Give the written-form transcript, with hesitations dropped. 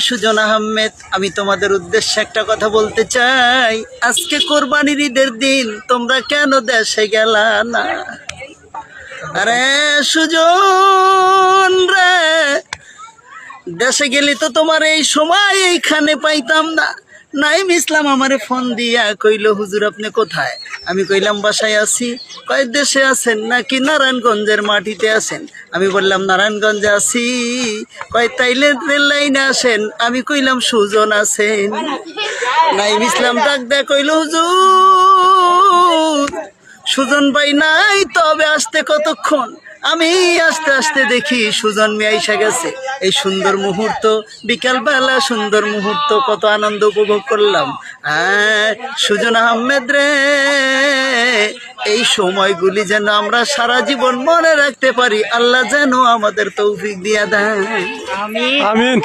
সুজন আহমেদ, আমি তোমাদের উদ্দেশ্যে একটা কথা বলতে চাই। আজকে কোরবানির ঈদের দিন, তোমরা কেন দেশে গেলা না? আরে সুজন রে, দেশে গেলে তো তোমার এই সময় এইখানে পাইতাম না। নাইম ইসলাম আমারে ফোন দিয়া কইল, হুজুর আপনি কোথায়? আমি কইলাম বাসায় আছি। কয় দেশে আছেন নাকি নারায়ণগঞ্জের মাটিতে আছেন? আমি বললাম নারায়ণগঞ্জে আছি। কয় তাইলে রেল লাইনে আসেন। আমি কইলাম সুজন আছেন। নাইম ইসলাম ডাক দেয়া কইল, হুজুর সুজন ভাই নাই, তবে আসতে কতক্ষণ? আমি আস্তে আস্তে দেখি সুজন মিয়া এসে গেছে। এই সুন্দর মুহূর্ত, বিকালবেলা সুন্দর মুহূর্ত, কত আনন্দ উপভোগ করলাম। সুজন আহমেদ রে, এই সময়গুলি যেন আমরা সারা জীবন মনে রাখতে পারি। আল্লাহ যেন আমাদের তৌফিক দিয়া দেয়। আমিন।